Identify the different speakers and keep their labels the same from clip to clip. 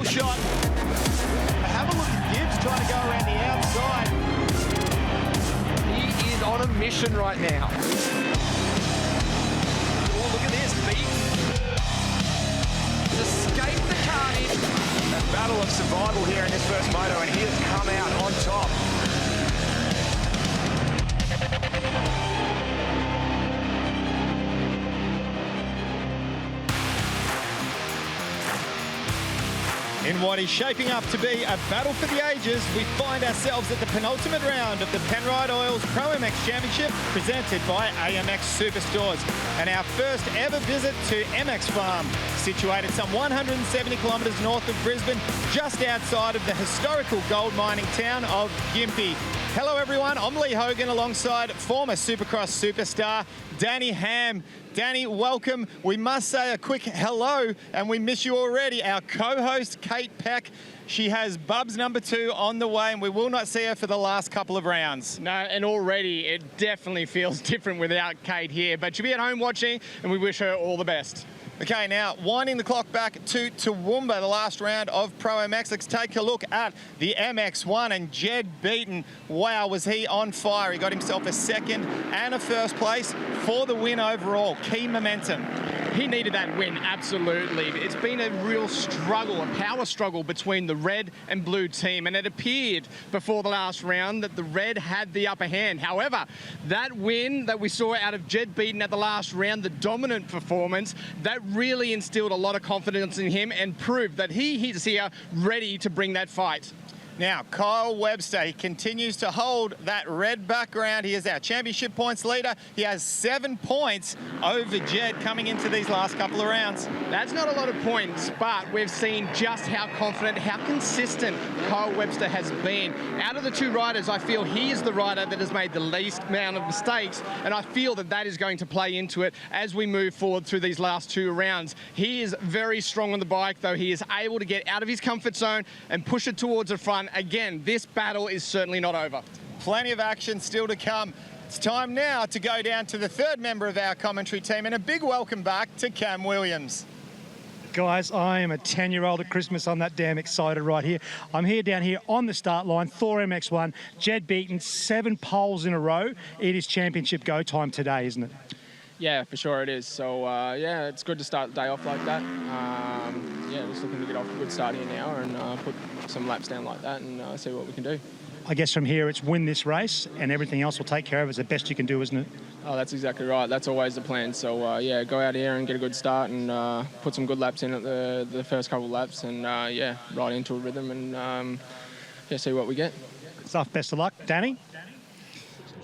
Speaker 1: shot. Have a look at Gibbs trying to go around the outside.
Speaker 2: He is on a mission right now.
Speaker 1: Oh, look at this, Beaton.
Speaker 2: Escape the carnage.
Speaker 1: A battle of survival here in this first moto, and he has come out on top. In what is shaping up to be a battle for the ages, we find ourselves at the penultimate round of the Penrite Oils ProMX Championship presented by AMX Superstores, and our first ever visit to MX Farm, situated some 170 kilometres north of Brisbane, just outside of the historical gold mining town of Gympie. Hello everyone, I'm Lee Hogan alongside former Supercross superstar Danny Ham. Danny, welcome. We must say a quick hello, and we miss you already. Our co-host, Kate Peck, she has Bubs number 2 on the way, and we will not see her for the last couple of rounds.
Speaker 3: No, and already it definitely feels different without Kate here, but she'll be at home watching, and we wish her all the best.
Speaker 1: Okay, now winding the clock back to Toowoomba, the last round of ProMX. Let's take a look at the MX1 and Jed Beaton. Wow, was he on fire. He got himself a second and a first place for the win overall. Key momentum.
Speaker 3: He needed that win, absolutely. It's been a real struggle, a power struggle between the red and blue team, and it appeared before the last round that the red had the upper hand. However, that win that we saw out of Jed Beaton at the last round, the dominant performance, that really instilled a lot of confidence in him and proved that he is here ready to bring that fight.
Speaker 1: Now, Kyle Webster, he continues to hold that red background. He is our championship points leader. He has 7 points over Jed coming into these last couple of rounds.
Speaker 3: That's not a lot of points, but we've seen just how confident, how consistent Kyle Webster has been. Out of the 2 riders, I feel he is the rider that has made the least amount of mistakes, and I feel that that is going to play into it as we move forward through these last 2 rounds. He is very strong on the bike, though. He is able to get out of his comfort zone and push it towards the front. Again, this battle is certainly not over.
Speaker 1: Plenty of action still to come. It's time now to go down to the 3rd member of our commentary team, and a big welcome back to Cam Williams.
Speaker 4: Guys, I am a 10-year-old at Christmas. I'm that damn excited right here. I'm here down here on the start line, Thor MX1, Jed Beaton, 7 poles in a row. It is championship go time today, isn't it?
Speaker 5: Yeah, for sure it is. So, yeah, it's good to start the day off like that. Yeah, just looking to get off a good start here now and put some laps down like that and see what we can do.
Speaker 4: I guess from here it's win this race and everything else will take care of it. It's the best you can do, isn't it?
Speaker 5: Oh, that's exactly right. That's always the plan. So, yeah, go out here and get a good start and put some good laps in at the first couple of laps and, yeah, ride into a rhythm and, yeah, see what we get.
Speaker 4: Stuff. Best of luck. Danny?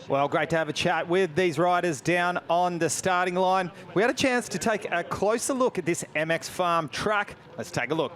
Speaker 6: Well, great to have a chat with these riders down on the starting line. We had a chance to take a closer look at this MX Farm track. Let's take a look.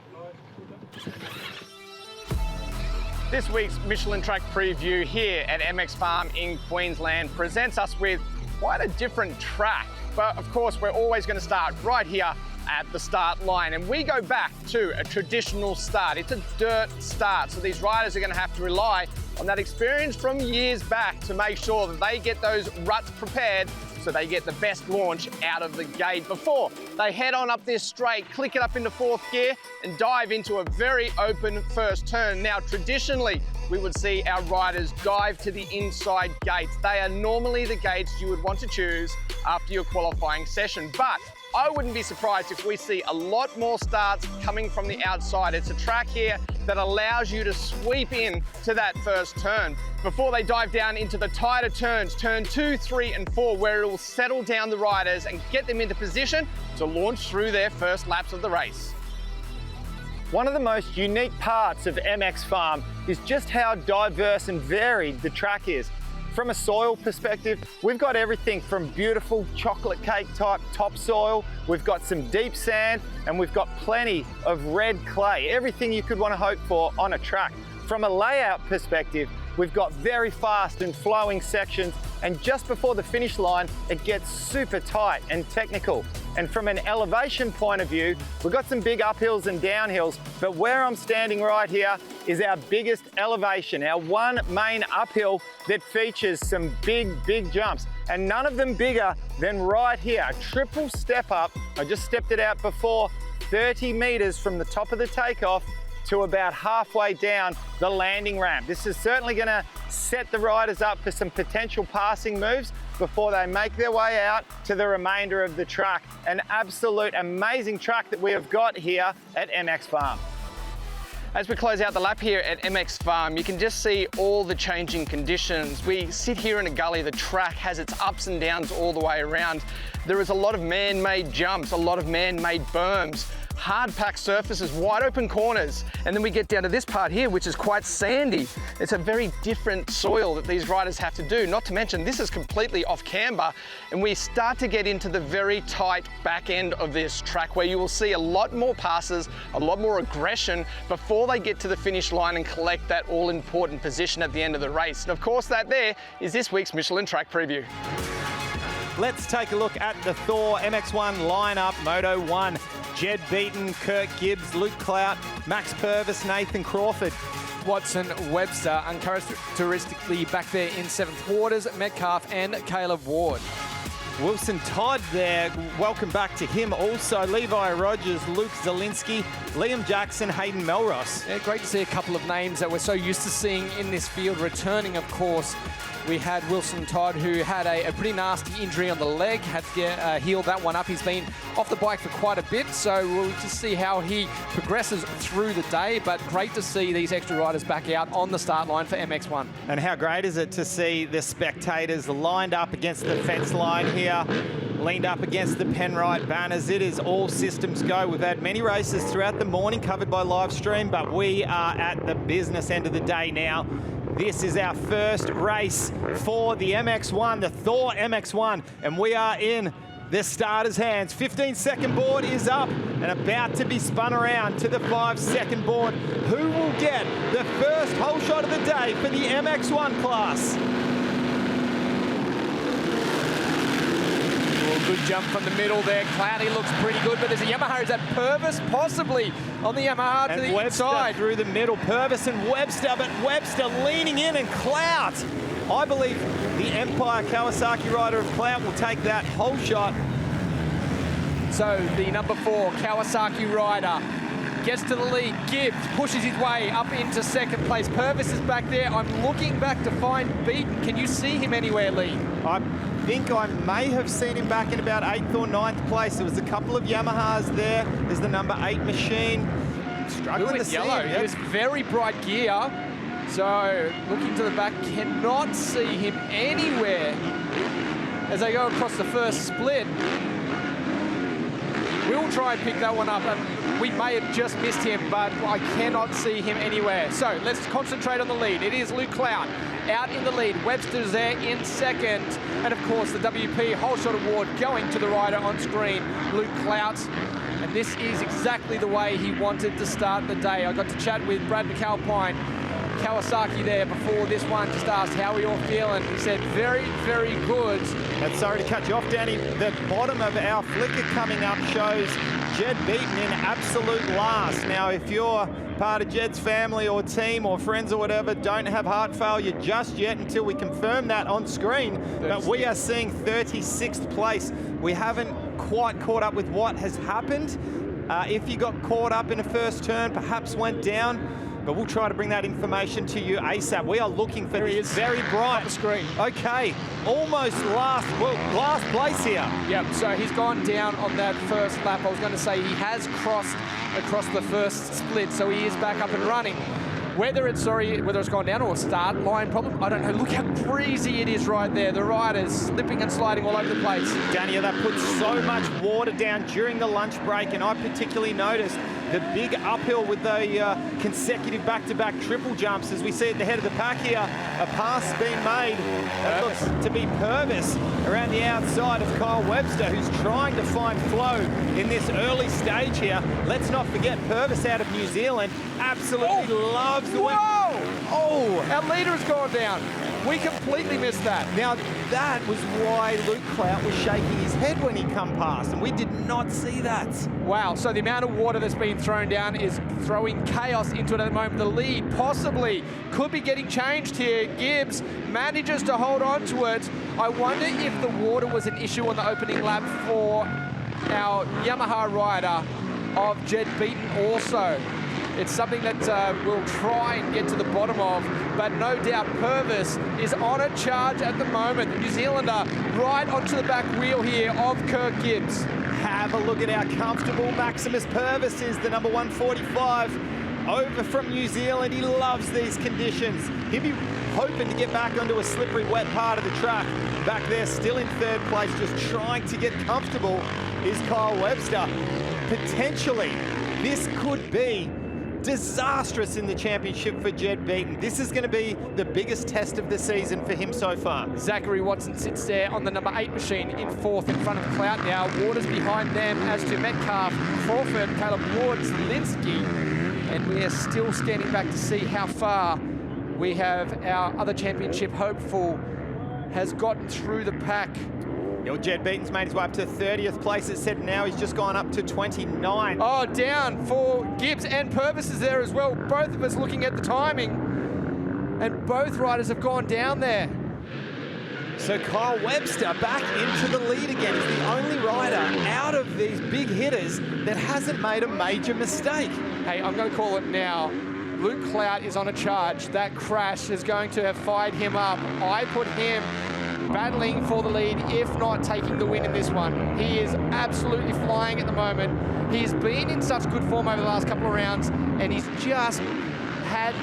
Speaker 3: This week's Michelin track preview here at MX Farm in Queensland presents us with quite a different track. But of course, we're always going to start right here at the start line, and we go back to a traditional start. It's a dirt start, so these riders are going to have to rely on that experience from years back to make sure that they get those ruts prepared so they get the best launch out of the gate before they head on up this straight, click it up into 4th gear and dive into a very open first turn. Now, traditionally, we would see our riders dive to the inside gates. They are normally the gates you would want to choose after your qualifying session, but I wouldn't be surprised if we see a lot more starts coming from the outside. It's a track here that allows you to sweep in to that first turn before they dive down into the tighter turns, turn 2, 3, and 4, where it will settle down the riders and get them into position to launch through their first laps of the race.
Speaker 6: One of the most unique parts of MX Farm is just how diverse and varied the track is. From a soil perspective, we've got everything from beautiful chocolate cake type topsoil, we've got some deep sand, and we've got plenty of red clay, everything you could want to hope for on a track. From a layout perspective, we've got very fast and flowing sections, and just before the finish line, it gets super tight and technical. And from an elevation point of view, we've got some big uphills and downhills, but where I'm standing right here is our biggest elevation, our one main uphill that features some big jumps, and none of them bigger than right here, a triple step up. I just stepped it out before, 30 meters from the top of the takeoff to about halfway down the landing ramp. This is certainly going to set the riders up for some potential passing moves before they make their way out to the remainder of the track. An absolute amazing track that we have got here at MX Farm.
Speaker 3: As we close out the lap here at MX Farm, you can just see all the changing conditions. We sit here in a gully, the track has its ups and downs all the way around. There is a lot of man-made jumps, a lot of man-made berms, hard-packed surfaces, wide open corners, and then we get down to this part here, which is quite sandy. It's a very different soil that these riders have to do, not to mention this is completely off camber, and we start to get into the very tight back end of this track where you will see a lot more passes, a lot more aggression before they get to the finish line and collect that all-important position at the end of the race. And of course, that there is this week's Michelin track preview.
Speaker 1: Let's take a look at the Thor MX1 lineup. Moto1, Jed Beaton, Kurt Gibbs, Luke Clout, Max Purvis, Nathan Crawford.
Speaker 2: Watson, Webster, uncharacteristically back there in 7th quarters, Metcalf and Caleb Ward.
Speaker 1: Wilson Todd there, welcome back to him. Also Levi Rogers, Luke Zielinski, Liam Jackson, Hayden Melross.
Speaker 2: Yeah, great to see a couple of names that we're so used to seeing in this field returning, of course. We had Wilson Todd, who had a pretty nasty injury on the leg, had to get, heal that one up. He's been off the bike for quite a bit, so we'll just see how he progresses through the day. But great to see these extra riders back out on the start line for MX1.
Speaker 1: And how great is it to see the spectators lined up against the fence line here, leaned up against the Penrite banners. It is all systems go. We've had many races throughout the morning covered by live stream, but we are at the business end of the day now. This is our first race for the MX1, the Thor MX1, and we are in the starter's hands. 15-second board is up and about to be spun around to the 5-second board. Who will get the first whole shot of the day for the MX1 class?
Speaker 2: Good jump from the middle there. Cloudy looks pretty good, but there's a Yamaha. Is that Purvis? Possibly on the Yamaha to the
Speaker 1: Webster
Speaker 2: inside.
Speaker 1: Through the middle, Purvis and Webster, but Webster leaning in and Clout. I believe the Empire Kawasaki rider of Clout will take that whole shot.
Speaker 2: So the number 4 Kawasaki rider gets to the lead. Gibbs pushes his way up into 2nd place. Purvis is back there. I'm looking back to find Beaton. Can you see him anywhere, Lee?
Speaker 1: I think I may have seen him back in about 8th or 9th place. There was a couple of Yamahas there. There's the number 8 machine. Struggling to see
Speaker 2: yellow.
Speaker 1: him. Yep.
Speaker 2: It was very bright gear. So looking to the back, cannot see him anywhere as they go across the first split. We'll try and pick that one up, and we may have just missed him, but I cannot see him anywhere. So let's concentrate on the lead. It is Luke Clout out in the lead. Webster's there in 2nd. And of course, the WP Whole Shot Award going to the rider on screen, Luke Clout. And this is exactly the way he wanted to start the day. I got to chat with Brad McAlpine, Kawasaki there before this one, just asked how we all feeling. He said very, very good.
Speaker 1: And sorry to cut you off, Danny. The bottom of our flicker coming up shows Jed Beaton in absolute last. Now, if you're part of Jed's family or team or friends or whatever, don't have heart failure just yet until we confirm that on screen. But we are seeing 36th place. We haven't quite caught up with what has happened. If you got caught up in a first turn, perhaps went down, but we'll try to bring that information to you ASAP. We are looking for this very bright
Speaker 2: screen.
Speaker 1: Okay, almost last place here.
Speaker 2: Yep, so he's gone down on that first lap. I was going to say he has crossed across the first split, so he is back up and running. Whether it's gone down or a start line problem, I don't know. Look how breezy it is right there. The rider's slipping and sliding all over the place.
Speaker 1: Danny, that puts so much water down during the lunch break, and I particularly noticed the big uphill with the consecutive back-to-back triple jumps. As we see at the head of the pack here, a pass being made. That looks to be Purvis around the outside of Kyle Webster, who's trying to find flow in this early stage here. Let's not forget Purvis out of New Zealand absolutely loves the way.
Speaker 2: Oh, our leader has gone down. We completely missed that.
Speaker 1: Now, that was why Luke Clout was shaking his head when he come past, and we did not see that.
Speaker 2: Wow, so the amount of water that's been thrown down is throwing chaos into it at the moment. The lead possibly could be getting changed here. Gibbs manages to hold on to it. I wonder if the water was an issue on the opening lap for our Yamaha rider of Jed Beaton also. It's something that we'll try and get to the bottom of, but no doubt Purvis is on a charge at the moment. The New Zealander right onto the back wheel here of Kirk Gibbs.
Speaker 6: Have a look at how comfortable Maximus Purvis is, the number 145. Over from New Zealand, he loves these conditions. He'll be hoping to get back onto a slippery, wet part of the track. Back there, still in third place, just trying to get comfortable, is Kyle Webster. Potentially, this could be disastrous in the championship for Jed Beaton. This is going to be the biggest test of the season for him so far.
Speaker 2: Zachary Watson sits there on the number 8 machine in fourth in front of Clout now. Waters behind them, as to Metcalf, Crawford, Caleb Woods, Linsky. And we are still standing back to see how far we have our other championship hopeful has gotten through the pack.
Speaker 6: Jed Beaton's made his way up to 30th place. It said now he's just gone up to 29.
Speaker 2: Oh, down for Gibbs, and Purvis is there as well. Both of us looking at the timing, and both riders have gone down there.
Speaker 6: So Kyle Webster back into the lead again. He's the only rider out of these big hitters that hasn't made a major mistake.
Speaker 2: Hey, I'm going to call it now. Luke Clout is on a charge. That crash is going to have fired him up. I put him battling for the lead, if not taking the win in this one. He is absolutely flying at the moment. He's been in such good form over the last couple of rounds, and he's just had,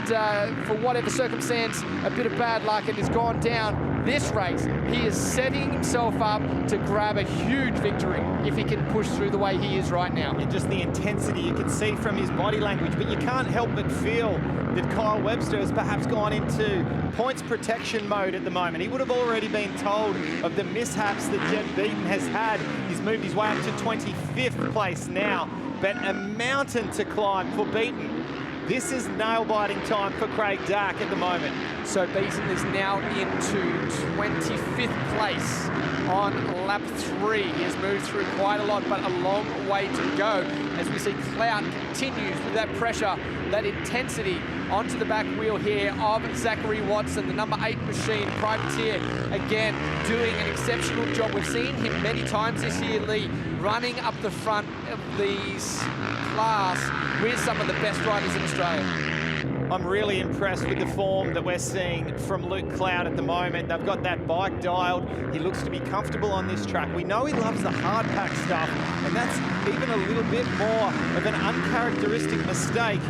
Speaker 2: for whatever circumstance, a bit of bad luck and has gone down. This race, he is setting himself up to grab a huge victory if he can push through the way he is right now.
Speaker 6: And just the intensity you can see from his body language, but you can't help but feel that Kyle Webster has perhaps gone into points protection mode at the moment. He would have already been told of the mishaps that Jed Beaton has had. He's moved his way up to 25th place now, but a mountain to climb for Beaton. This is nail-biting time for Craig Dark at the moment.
Speaker 2: So Beaton is now into 25th place on lap 3. He has moved through quite a lot, but a long way to go as we see Clout continues with that pressure, that intensity onto the back wheel here of Zachary Watson, the number 8 machine, privateer, again doing an exceptional job. We've seen him many times this year, Lee, running up the front of these class with some of the best riders in Australia.
Speaker 6: I'm really impressed with the form that we're seeing from Luke Clout at the moment. They've got that bike dialed. He looks to be comfortable on this track. We know he loves the hard pack stuff, and that's even a little bit more of an uncharacteristic mistake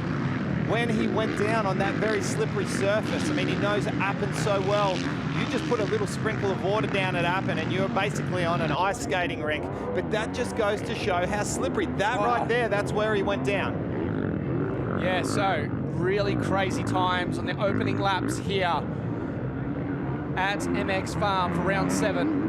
Speaker 6: when he went down on that very slippery surface. I mean, he knows Appen so well. You just put a little sprinkle of water down at Appen and you're basically on an ice skating rink. But that just goes to show how slippery. That right there, that's where he went down.
Speaker 2: Yeah, so really crazy times on the opening laps here at MX Farm for round 7.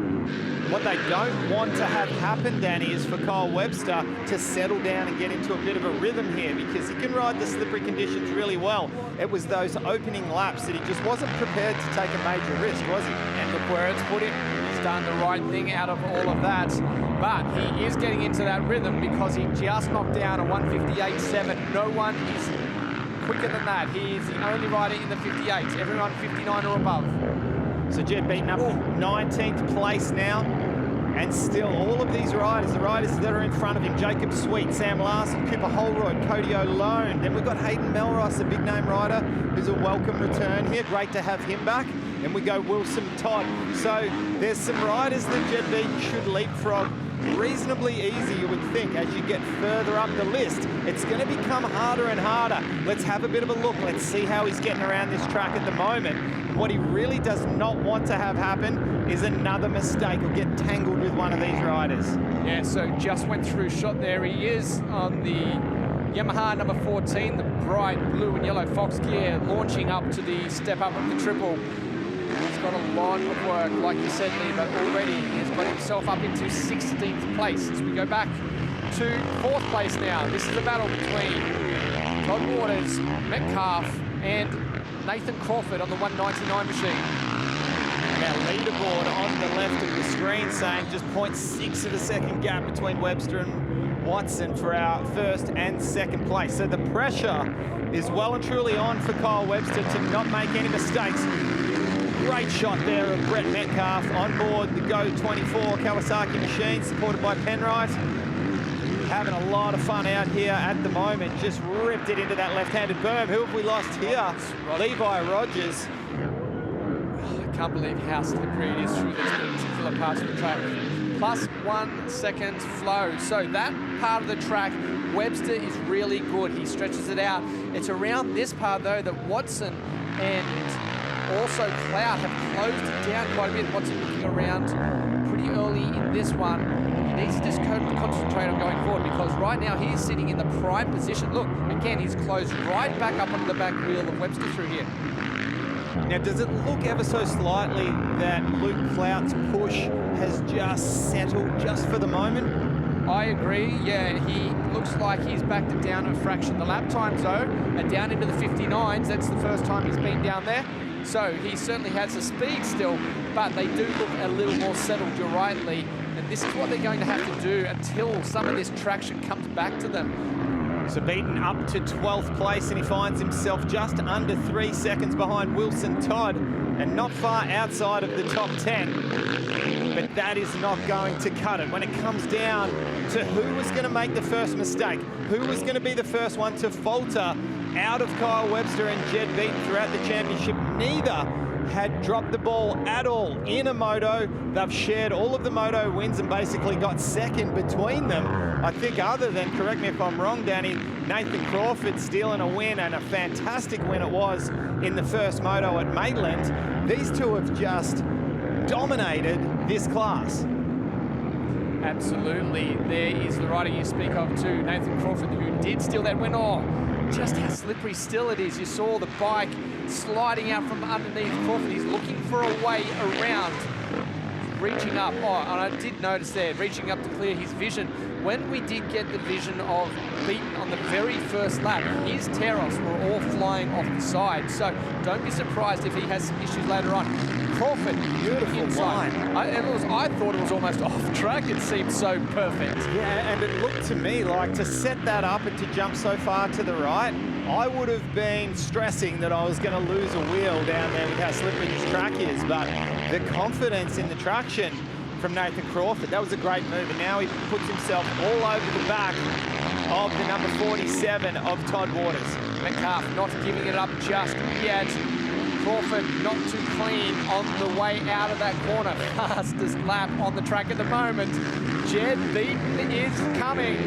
Speaker 6: What they don't want to have happen, Danny, is for Kyle Webster to settle down and get into a bit of a rhythm here, because he can ride the slippery conditions really well. It was those opening laps that he just wasn't prepared to take a major risk, was he?
Speaker 2: And look where it's put him. He's done the right thing out of all of that. But he is getting into that rhythm because he just knocked down a 158.7. No one is quicker than that. He is the only rider in the 58s. Everyone 59 or above.
Speaker 6: So Jed Beaton up 19th place now. And still, all of these riders, the riders that are in front of him, Jacob Sweet, Sam Larson, Cooper Holroyd, Cody O'Lone. Then we've got Hayden Melross, a big name rider, who's a welcome return here. Great to have him back. And we go Wilson Todd. So there's some riders that Jed Beaton should leapfrog reasonably easy, you would think, as you get further up the list. It's going to become harder and harder. Let's have a bit of a look. Let's see how he's getting around this track at the moment. What he really does not want to have happen is another mistake or get tangled with one of these riders.
Speaker 2: Yeah, so just went through shot there. He is on the Yamaha number 14, the bright blue and yellow Fox gear, launching up to the step up of the triple. He's got a lot of work, like you said, Lee, but already he's got himself up into 16th place. As we go back to 4th place now, this is a battle between Todd Waters, Metcalf, and Nathan Crawford on the 199 machine.
Speaker 6: And our leaderboard on the left of the screen saying just 0.6 of a second gap between Webster and Watson for our 1st and 2nd place. So the pressure is well and truly on for Kyle Webster to not make any mistakes. Great shot there of Brett Metcalf on board the Go 24 Kawasaki machine, supported by Penrite. having a lot of fun out here at the moment. Just ripped it into that left-handed berm. Who have we lost here? Levi Rogers.
Speaker 2: I can't believe how slippery it is through this particular part of the track. +1 second flow. So that part of the track, Webster is really good. He stretches it out. It's around this part, though, that Watson and also Cloud have closed it down quite a bit. Watson looking around pretty early in this one. He needs to just concentrate on going forward, because right now he's sitting in the prime position. Look, again, he's closed right back up onto the back wheel of Webster through here.
Speaker 6: Now, does it look ever so slightly that Luke Clout's push has just settled just for the moment?
Speaker 2: I agree, yeah, he looks like he's backed it down a fraction. The lap times, though, are down into the 59s. That's the first time he's been down there. So he certainly has the speed still, but they do look a little more settled, you're right, Lee. And this is what they're going to have to do until some of this traction comes back to them.
Speaker 6: So Beaton up to 12th place, and he finds himself just under 3 seconds behind Wilson Todd and not far outside of the top 10. But that is not going to cut it. When it comes down to who was going to make the first mistake, who was going to be the first one to falter out of Kyle Webster and Jed Beaton throughout the championship, neither had dropped the ball at all in a moto. They've shared all of the moto wins and basically got second between them. I think, other than, correct me if I'm wrong, Danny, Nathan Crawford stealing a win, and a fantastic win it was in the first moto at Maitland. These two have just dominated this class.
Speaker 2: Absolutely. There is the rider you speak of too, Nathan Crawford, who did steal that win. Oh, just how slippery still it is. You saw the bike sliding out from underneath Crawford. He's looking for a way around. Reaching up. Oh, and I did notice there, reaching up to clear his vision. When we did get the vision of Beaton on the very first lap, his Teros were all flying off the side. So don't be surprised if he has some issues later on. Crawford, beautiful inside. I thought it was almost off track. It seemed so perfect.
Speaker 6: Yeah, and it looked to me like, to set that up and to jump so far to the right, I would have been stressing that I was going to lose a wheel down there with how slippery this track is. But the confidence in the traction from Nathan Crawford, that was a great move. And now he puts himself all over the back of the number 47 of Todd Waters.
Speaker 2: Metcalf not giving it up just yet. Crawford not too clean on the way out of that corner. Fastest lap on the track at the moment. Jed Beaton is coming.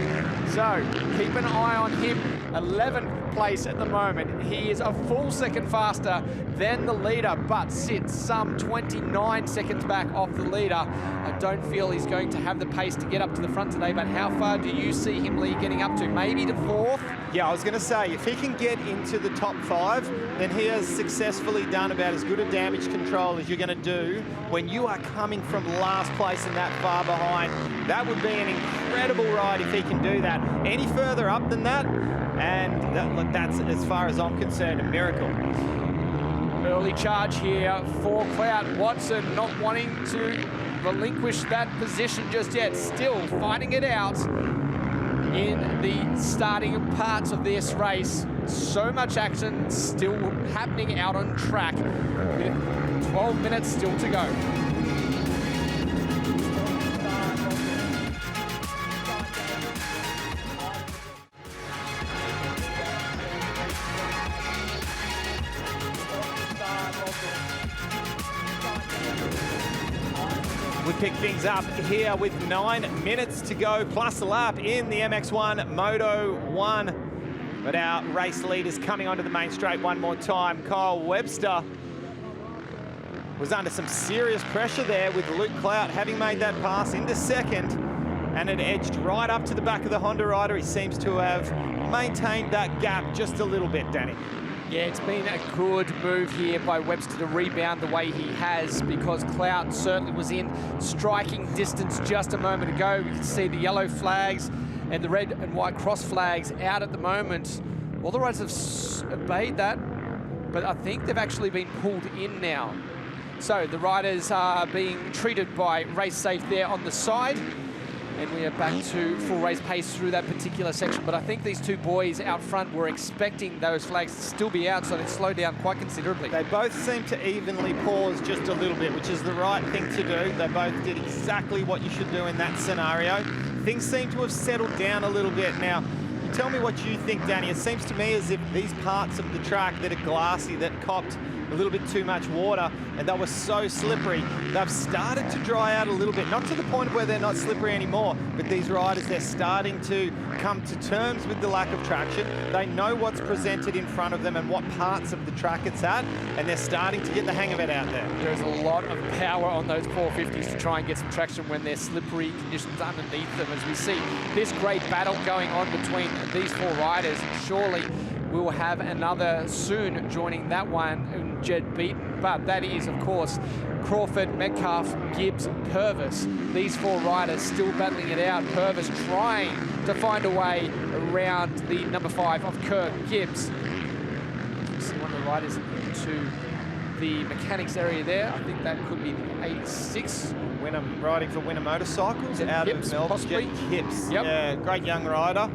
Speaker 2: So keep an eye on him. 11th place at the moment. He is a full second faster than the leader, but sits some 29 seconds back off the leader. I don't feel he's going to have the pace to get up to the front today, but how far do you see him, Lee, getting up to? Maybe to 4th?
Speaker 6: Yeah, I was going to say, if he can get into the top 5, then he has successfully done about as good a damage control as you're going to do when you are coming from last place and that far behind. That would be an incredible ride if he can do that. Any further up than that, and that's, as far as I'm concerned, a miracle.
Speaker 2: Early charge here for Clout. Watson not wanting to relinquish that position just yet. Still fighting it out in the starting parts of this race. So much action still happening out on track. With 12 minutes still to go.
Speaker 6: We pick things up here with 9 minutes to go, plus a lap in the MX1 Moto1. But our race leaders coming onto the main straight one more time. Kyle Webster was under some serious pressure there with Luke Clout having made that pass into second, and it edged right up to the back of the Honda rider. He seems to have maintained that gap just a little bit, Danny.
Speaker 2: Yeah, it's been a good move here by Webster to rebound the way he has, because Clout certainly was in striking distance just a moment ago. We can see the yellow flags and the red and white cross flags out at the moment. All the riders have obeyed that, but I think they've actually been pulled in now. So the riders are being treated by Race Safe there on the side. And we are back to full race pace through that particular section. But I think these two boys out front were expecting those flags to still be out, so they slowed down quite considerably.
Speaker 6: They both seem to evenly pause just a little bit, which is the right thing to do. They both did exactly what you should do in that scenario. Things seem to have settled down a little bit now. Tell me what you think, Danny. It seems to me as if these parts of the track that are glassy, that copped a little bit too much water, and they were so slippery, they've started to dry out a little bit. Not to the point where they're not slippery anymore, but these riders, they're starting to come to terms with the lack of traction. They know what's presented in front of them and what parts of the track it's at, and they're starting to get the hang of it out there.
Speaker 2: There's a lot of power on those 450s to try and get some traction when there's slippery conditions underneath them, as we see this great battle going on between these four riders. Surely we will have another soon joining that one in Jed Beaton. But that is, of course, Crawford, Metcalf, Gibbs, Purvis. These four riders still battling it out. Purvis trying to find a way around the number 5 of Kirk Gibbs. You see one of the riders into the mechanics area there. I think that could be the 86.
Speaker 6: Wynnum, riding for Wynnum Motorcycles out
Speaker 2: Hips,
Speaker 6: of Melbourne.
Speaker 2: possibly.
Speaker 6: Hips,
Speaker 2: Yep.
Speaker 6: yeah, great young rider.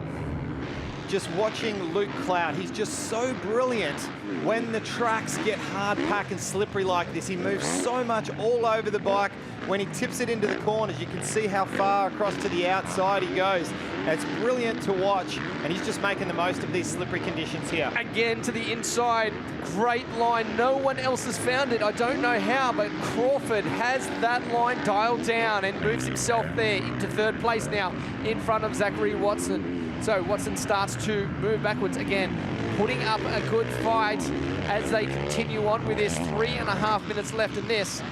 Speaker 6: Just watching Luke Cloud, he's just so brilliant when the tracks get hard packed and slippery like this. He moves so much all over the bike. When he tips it into the corners, you can see how far across to the outside he goes. It's brilliant to watch, and he's just making the most of these slippery conditions here.
Speaker 2: Again to the inside, great line. No one else has found it. I don't know how, but Crawford has that line dialed down and moves himself there into third place now in front of Zachary Watson. So Watson starts to move backwards again, putting up a good fight as they continue on with this. 3.5 minutes left in this.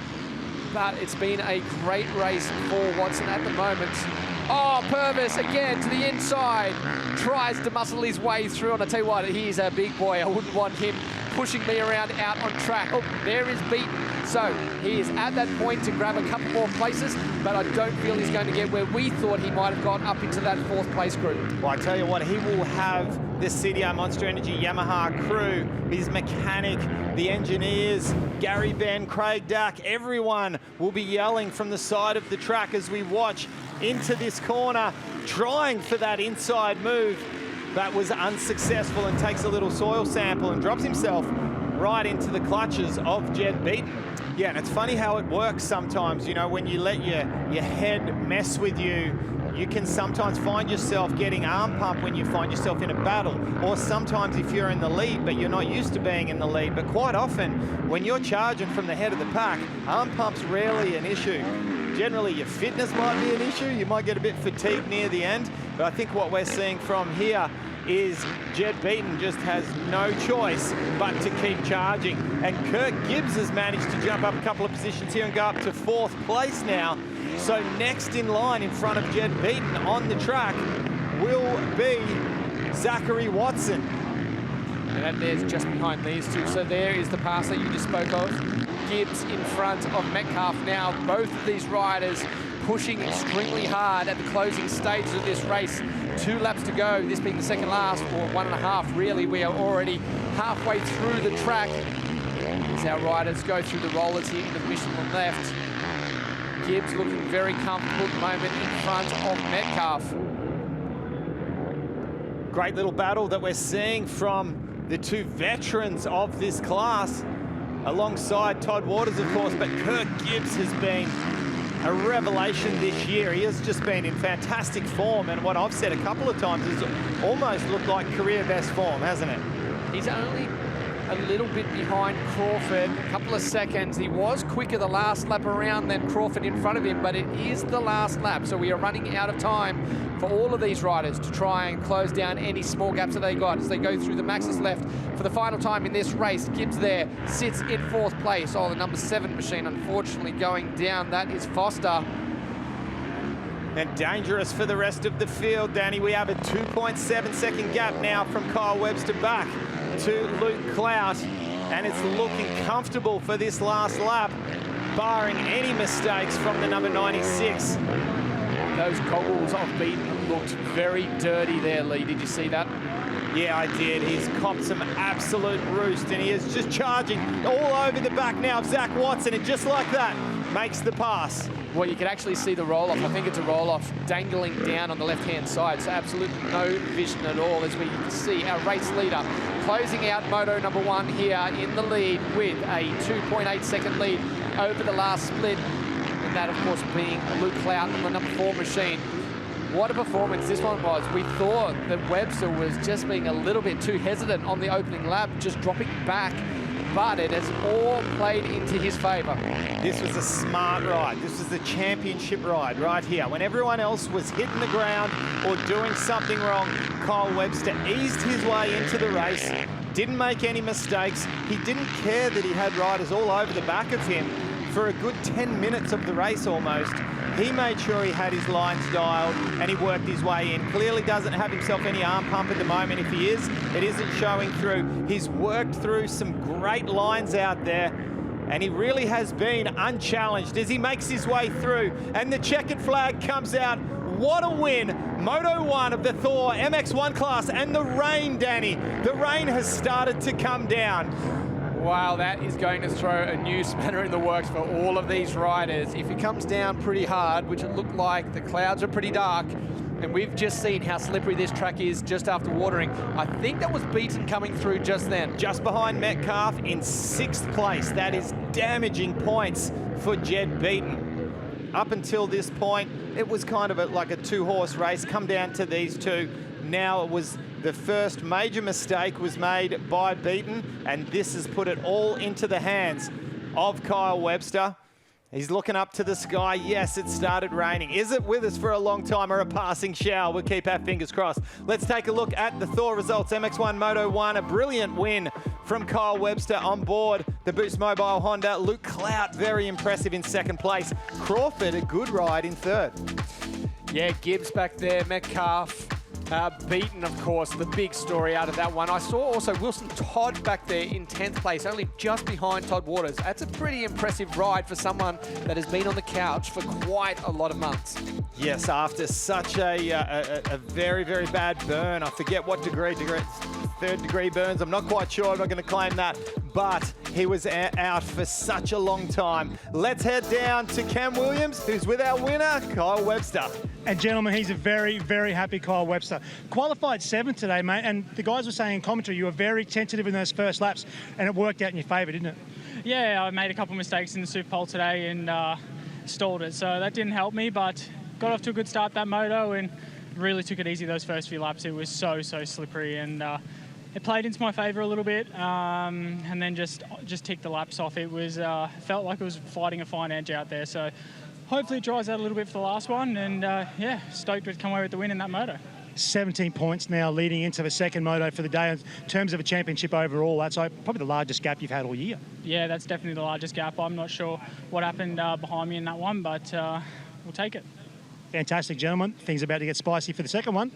Speaker 2: But it's been a great race for Watson at the moment. Oh, Purvis again to the inside. Tries to muscle his way through, and I tell you what, he's a big boy. I wouldn't want him pushing me around out on track. Oh, there is Beaton. So he is at that point to grab a couple more places, but I don't feel he's going to get where we thought he might have gone up into that 4th place group.
Speaker 6: Well, I tell you what, he will have the CDR Monster Energy Yamaha crew, his mechanic, the engineers, Gary Ben, Craig Dack, everyone will be yelling from the side of the track as we watch into this corner, trying for that inside move. That was unsuccessful, and takes a little soil sample and drops himself right into the clutches of Jed Beaton. Yeah, and it's funny how it works sometimes. You know, when you let your head mess with you, you can sometimes find yourself getting arm pump when you find yourself in a battle, or sometimes if you're in the lead but you're not used to being in the lead. But quite often when you're charging from the head of the pack, arm pump's rarely an issue. Generally your fitness might be an issue, you might get a bit fatigued near the end, but I think what we're seeing from here is Jed Beaton just has no choice but to keep charging. And Kirk Gibbs has managed to jump up a couple of positions here and go up to 4th place now. So next in line in front of Jed Beaton on the track will be Zachary Watson.
Speaker 2: And that there's just behind these two. So there is the pass that you just spoke of. Gibbs in front of Metcalf now. Both of these riders pushing extremely hard at the closing stages of this race. 2 laps to go, this being the second last, or 1.5 really. We are already halfway through the track as our riders go through the rollers here into the Michelin left. Gibbs looking very comfortable at the moment in front of Metcalf.
Speaker 6: Great little battle that we're seeing from the 2 veterans of this class, alongside Todd Waters, of course, but Kirk Gibbs has been a revelation this year. He has just been in fantastic form, and what I've said a couple of times is almost looked like career best form, hasn't it?
Speaker 2: He's only a little bit behind Crawford, a couple of seconds. He was quicker the last lap around than Crawford in front of him, but it is the last lap, so we are running out of time for all of these riders to try and close down any small gaps that they got as they go through the Max's left for the final time in this race. Gibbs there sits in 4th place. Oh, the number 7 machine unfortunately going down. That is Foster.
Speaker 6: And dangerous for the rest of the field, Danny. We have a 2.7 second gap now from Kyle Webster back to Luke Clout, and it's looking comfortable for this last lap, barring any mistakes from the number 96.
Speaker 2: Those goggles of Beaton looked very dirty there, Lee. Did you see that?
Speaker 6: Yeah, I did. He's copped some absolute roost, and he is just charging all over the back now of Zach Watson, and just like that, makes the pass.
Speaker 2: Well, you can actually see the roll-off. I think it's a roll-off dangling down on the left-hand side, so absolutely no vision at all, as we can see our race leader closing out Moto #1 here in the lead with a 2.8-second lead over the last split, and that, of course, being Luke Clout on the #4 machine. What a performance this one was. We thought that Webster was just being a little bit too hesitant on the opening lap, just dropping back, but it has all played into his favour.
Speaker 6: This was a smart ride. This was the championship ride right here. When everyone else was hitting the ground or doing something wrong, Kyle Webster eased his way into the race, didn't make any mistakes. He didn't care that he had riders all over the back of him for a good 10 minutes of the race almost. He made sure he had his lines dialed and he worked his way in. Clearly doesn't have himself any arm pump at the moment. If he is, it isn't showing through. He's worked through some great lines out there, and he really has been unchallenged as he makes his way through. And the checkered flag comes out. What a win. Moto1 of the Thor MX1 class, and the rain, Danny. The rain has started to come down.
Speaker 2: Wow, that is going to throw a new spanner in the works for all of these riders. If it comes down pretty hard, which it looked like, the clouds are pretty dark, and we've just seen how slippery this track is just after watering. I think that was Beaton coming through just then.
Speaker 6: Just behind Metcalf in 6th place. That is damaging points for Jed Beaton. Up until this point, it was kind of like a 2-horse race. Come down to these two. Now it was the first major mistake was made by Beaton, and this has put it all into the hands of Kyle Webster. He's looking up to the sky. Yes, it started raining. Is it with us for a long time or a passing shower? We'll keep our fingers crossed. Let's take a look at the Thor results. MX1 Moto1, a brilliant win from Kyle Webster on board the Boost Mobile Honda. Luke Clout, very impressive in 2nd place. Crawford, a good ride in 3rd.
Speaker 2: Yeah, Gibbs back there, Metcalf. Beaton, of course, the big story out of that one. I saw also Wilson Todd back there in 10th place, only just behind Todd Waters. That's a pretty impressive ride for someone that has been on the couch for quite a lot of months.
Speaker 6: Yes, after such a very, very bad burn. I forget what degree, 3rd degree burns. I'm not quite sure. I'm not going to claim that. But he was out for such a long time. Let's head down to Cam Williams, who's with our winner, Kyle Webster.
Speaker 4: And gentlemen, he's a very, very happy Kyle Webster. Qualified 7th today, mate, and the guys were saying in commentary you were very tentative in those first laps, and it worked out in your favour, didn't it?
Speaker 7: Yeah, I made a couple of mistakes in the Super Bowl today and stalled it, so that didn't help me, but got off to a good start that moto and really took it easy those first few laps. It was so slippery, and it played into my favour a little bit, and then just ticked the laps off. It was felt like it was fighting a fine edge out there, so hopefully it dries out a little bit for the last one, and yeah, stoked to come away with the win in that moto.
Speaker 4: 17 points now leading into the 2nd moto for the day in terms of a championship overall. That's probably the largest gap you've had all year.
Speaker 7: Yeah, that's definitely the largest gap. I'm not sure what happened behind me in that one, but we'll take it.
Speaker 4: Fantastic, gentlemen. Things are about to get spicy for the 2nd one.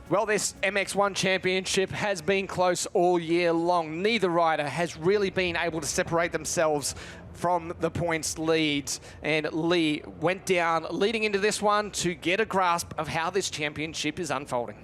Speaker 2: Well, this MX1 championship has been close all year long. Neither rider has really been able to separate themselves from the points leads, and Lee went down leading into this one to get a grasp of how this championship is unfolding.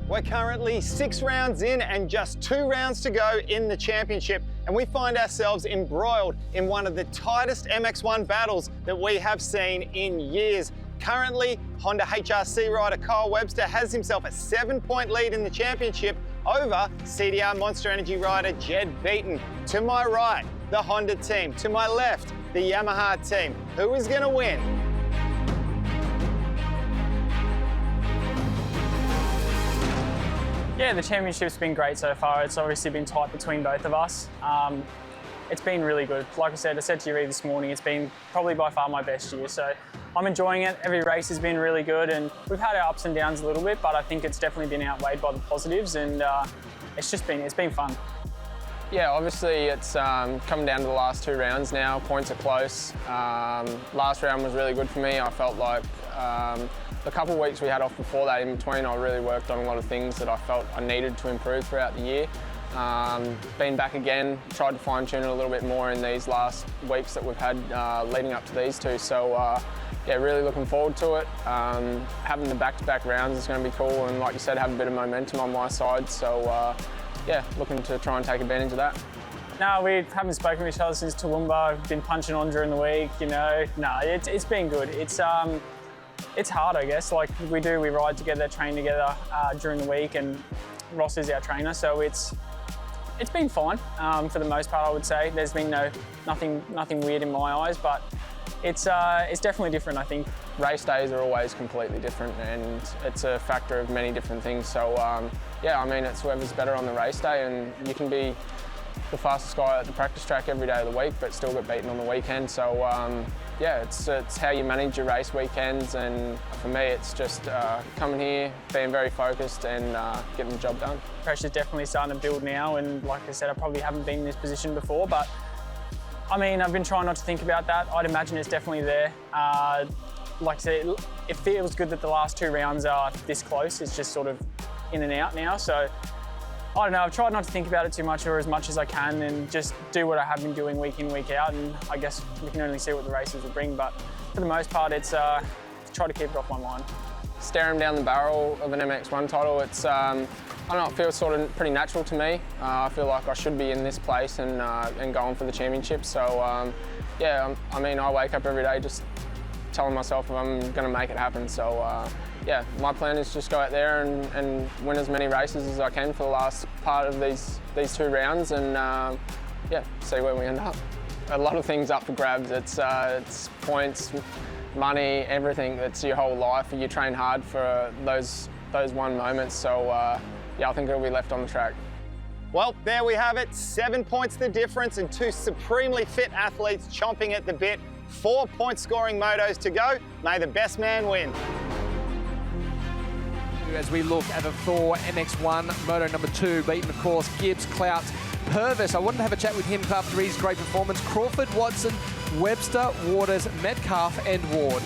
Speaker 6: We're currently 6 rounds in and just 2 rounds to go in the championship, and we find ourselves embroiled in one of the tightest MX1 battles that we have seen in years. Currently, Honda HRC rider Kyle Webster has himself a 7-point lead in the championship over CDR Monster Energy rider Jed Beaton. To my right, the Honda team. To my left, the Yamaha team. Who is going to win?
Speaker 8: Yeah, the championship's been great so far. It's obviously been tight between both of us. It's been really good. Like I said to you this morning, it's been probably by far my best year. So I'm enjoying it. Every race has been really good, and we've had our ups and downs a little bit, but I think it's definitely been outweighed by the positives, and it's been fun.
Speaker 5: Yeah, obviously it's coming down to the last 2 rounds now. Points are close. Last round was really good for me. I felt like the couple of weeks we had off before that, in between, I really worked on a lot of things that I felt I needed to improve throughout the year. Been back again, tried to fine-tune it a little bit more in these last weeks that we've had leading up to these two. So yeah, really looking forward to it. Having the back-to-back rounds is going to be cool, and like you said, have a bit of momentum on my side. So yeah, looking to try and take advantage of that.
Speaker 8: No, we haven't spoken to each other since Toowoomba. We've been punching on during the week, you know. No, it's been good. It's hard, I guess. Like we ride together, train together during the week, and Ross is our trainer, so it's been fine for the most part, I would say. There's been nothing weird in my eyes, but it's definitely different, I think.
Speaker 5: Race days are always completely different, and it's a factor of many different things. So yeah, I mean, it's whoever's better on the race day, and you can be the fastest guy at the practice track every day of the week, but still get beaten on the weekend. So yeah, it's how you manage your race weekends, and for me, it's just coming here, being very focused, and getting the job done.
Speaker 8: Pressure's definitely starting to build now, and like I said, I probably haven't been in this position before, but I mean, I've been trying not to think about that. I'd imagine it's definitely there. Like I said, it feels good that the last 2 rounds are this close. It's just sort of in and out now. So I don't know, I've tried not to think about it too much, or as much as I can, and just do what I have been doing week in, week out. And I guess we can only see what the races will bring. But for the most part, it's try to keep it off my mind.
Speaker 5: Staring down the barrel of an MX1 title, it's, I don't know, it feels sort of pretty natural to me. I feel like I should be in this place and going for the championship. So yeah, I mean, I wake up every day just telling myself I'm going to make it happen. So yeah, my plan is just go out there and win as many races as I can for the last part of these 2 rounds, and yeah, see where we end up. A lot of things up for grabs. It's points, money, everything. It's your whole life. You train hard for those one moments. So yeah, I think it'll be left on the track.
Speaker 6: Well, there we have it. 7 points the difference, and 2 supremely fit athletes chomping at the bit. 4 point scoring motos to go. May the best man win.
Speaker 2: As we look at the Thor MX1 Moto number 2, Beaton, of course, Gibbs, Clout, Purvis. I wanted to have a chat with him after his great performance. Crawford, Watson, Webster, Waters, Metcalf and Ward.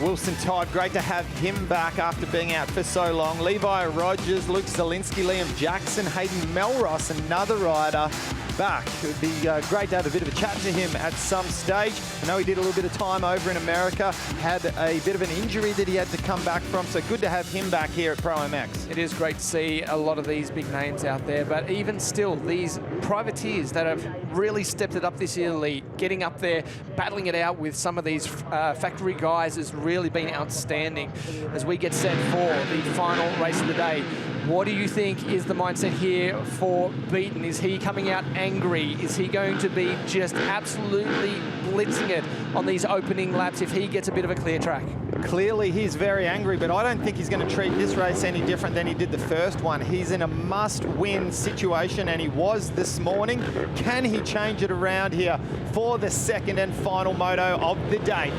Speaker 6: Wilson Todd, great to have him back after being out for so long. Levi Rogers, Luke Zielinski, Liam Jackson, Hayden Melross, another rider back. It would be great to have a bit of a chat to him at some stage. I know he did a little bit of time over in America, had a bit of an injury that he had to come back from, so good to have him back here at ProMX.
Speaker 2: It is great to see a lot of these big names out there, but even still, these privateers that have really stepped it up this year, Lee, getting up there, battling it out with some of these factory guys has really been outstanding as we get set for the final race of the day. What do you think is the mindset here for Beaton? Is he coming out angry? Is he going to be just absolutely blitzing it on these opening laps if he gets a bit of a clear track?
Speaker 6: Clearly he's very angry, but I don't think he's going to treat this race any different than he did the first one. He's in a must-win situation, and he was this morning. Can he change it around here for the second and final moto of the day?